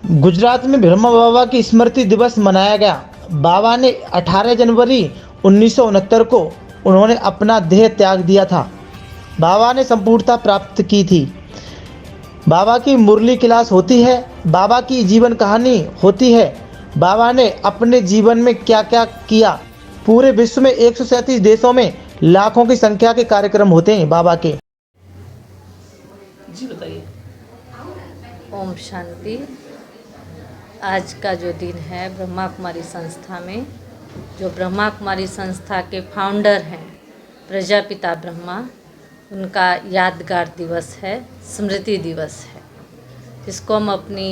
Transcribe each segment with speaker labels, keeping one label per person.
Speaker 1: गुजरात में ब्रह्मा बाबा की स्मृति दिवस मनाया गया। बाबा ने 18 जनवरी 1969 को उन्होंने अपना देह त्याग दिया था। बाबा ने संपूर्णता प्राप्त की थी। बाबा की मुरली क्लास होती है, बाबा की जीवन कहानी होती है। बाबा ने अपने जीवन में क्या क्या किया। पूरे विश्व में 137 देशों में लाखों की संख्या के कार्यक्रम होते हैं बाबा के।
Speaker 2: जी बताइए।
Speaker 3: ओम शांति। आज का जो दिन है ब्रह्मा कुमारी संस्था में, जो ब्रह्मा कुमारी संस्था के फाउंडर हैं प्रजापिता ब्रह्मा, उनका यादगार दिवस है, स्मृति दिवस है। इसको हम अपनी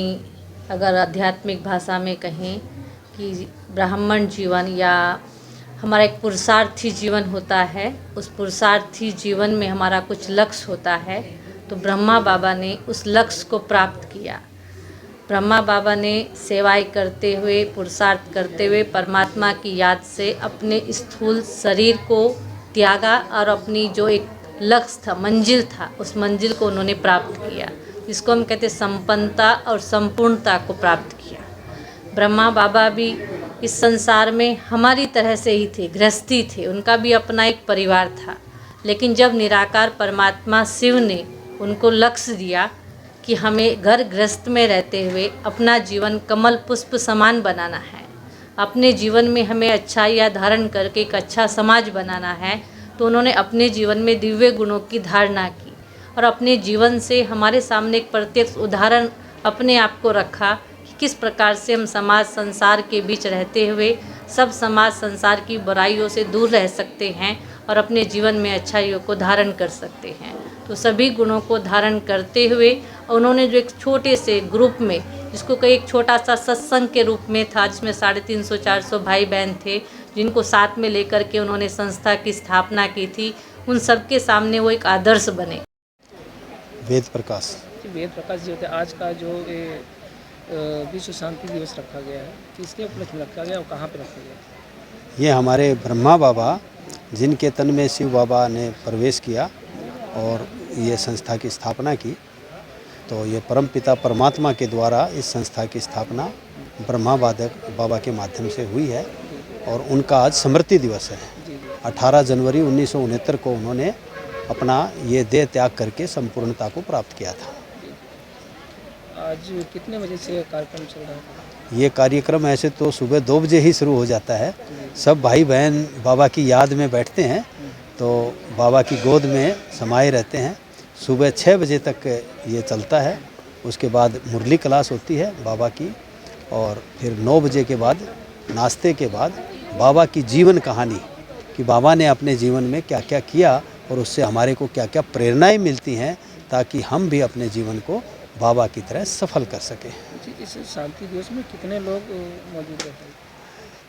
Speaker 3: अगर आध्यात्मिक भाषा में कहें कि ब्राह्मण जीवन या हमारा एक पुरुषार्थी जीवन होता है, उस पुरुषार्थी जीवन में हमारा कुछ लक्ष्य होता है, तो ब्रह्मा बाबा ने उस लक्ष्य को प्राप्त किया। ब्रह्मा बाबा ने सेवाएं करते हुए, पुरुषार्थ करते हुए परमात्मा की याद से अपने स्थूल शरीर को त्यागा और अपनी जो एक लक्ष्य था, मंजिल था, उस मंजिल को उन्होंने प्राप्त किया, जिसको हम कहते हैं संपन्नता और संपूर्णता को प्राप्त किया। ब्रह्मा बाबा भी इस संसार में हमारी तरह से ही थे, गृहस्थी थे, उनका भी अपना एक परिवार था। लेकिन जब निराकार परमात्मा शिव ने उनको लक्ष्य दिया कि हमें घर गृहस्थ में रहते हुए अपना जीवन कमल पुष्प समान बनाना है, अपने जीवन में हमें अच्छाइयाँ धारण करके एक अच्छा समाज बनाना है, तो उन्होंने अपने जीवन में दिव्य गुणों की धारणा की और अपने जीवन से हमारे सामने एक प्रत्यक्ष उदाहरण अपने आप को रखा कि किस प्रकार से हम समाज संसार के बीच रहते हुए सब समाज संसार की बुराइयों से दूर रह सकते हैं और अपने जीवन में अच्छाइयों को धारण कर सकते हैं। तो सभी गुणों को धारण करते हुए उन्होंने जो एक छोटे से ग्रुप में, जिसको कई एक छोटा सा सत्संग के रूप में था, जिसमें 350-400 भाई बहन थे, जिनको साथ में लेकर के उन्होंने संस्था की स्थापना की थी, उन सबके सामने वो एक आदर्श बने।
Speaker 4: वेद प्रकाश
Speaker 2: वेद प्रकाश जी होते, आज का जो विश्व शांति दिवस रखा गया है, किसके उपलक्ष्य में रखा गया और कहाँ पर रखा गया?
Speaker 4: ये हमारे ब्रह्मा बाबा, जिनके तन में शिव बाबा ने प्रवेश किया और ये संस्था की स्थापना की, तो ये परमपिता परमात्मा के द्वारा इस संस्था की स्थापना ब्रह्मा बाबा के माध्यम से हुई है और उनका आज स्मृति दिवस है। 18 जनवरी 1969 को उन्होंने अपना ये देह त्याग करके संपूर्णता को प्राप्त किया था।
Speaker 2: आज कितने बजे से कार्यक्रम चल रहा है?
Speaker 4: ये कार्यक्रम ऐसे तो सुबह 2 बजे ही शुरू हो जाता है। सब भाई बहन बाबा की याद में बैठते हैं, तो बाबा की गोद में समाये रहते हैं। सुबह 6 बजे तक ये चलता है। उसके बाद मुरली क्लास होती है बाबा की, और फिर 9 बजे के बाद नाश्ते के बाद बाबा की जीवन कहानी, कि बाबा ने अपने जीवन में क्या क्या किया और उससे हमारे को क्या क्या प्रेरणाएं मिलती हैं, ताकि हम भी अपने जीवन को बाबा की तरह सफल कर सकें।
Speaker 2: इस शांति दिवस में कितने लोग मौजूद रहते हैं?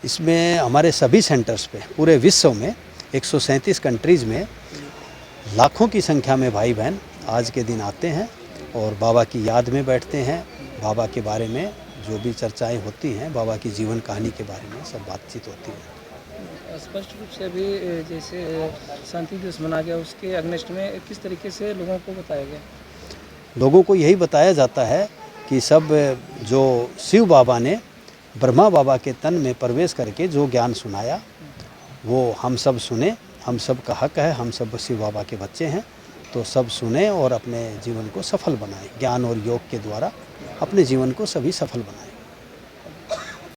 Speaker 4: इसमें हमारे सभी सेंटर्स पे पूरे विश्व में 137 कंट्रीज़ में लाखों की संख्या में भाई बहन आज के दिन आते हैं और बाबा की याद में बैठते हैं। बाबा के बारे में जो भी चर्चाएं होती हैं, बाबा की जीवन कहानी के बारे में सब बातचीत होती है।
Speaker 2: स्पष्ट रूप से अभी जैसे शांति दिवस मनाया गया, उसके अगेंस्ट में किस तरीके से लोगों को बताया गया?
Speaker 4: लोगों को यही बताया जाता है कि सब जो शिव बाबा ने ब्रह्मा बाबा के तन में प्रवेश करके जो ज्ञान सुनाया, वो हम सब सुने। हम सब का हक है, हम सब शिव बाबा के बच्चे हैं, तो सब सुने और अपने जीवन को सफल बनाएं। ज्ञान और योग के द्वारा अपने जीवन को सभी सफल बनाएं।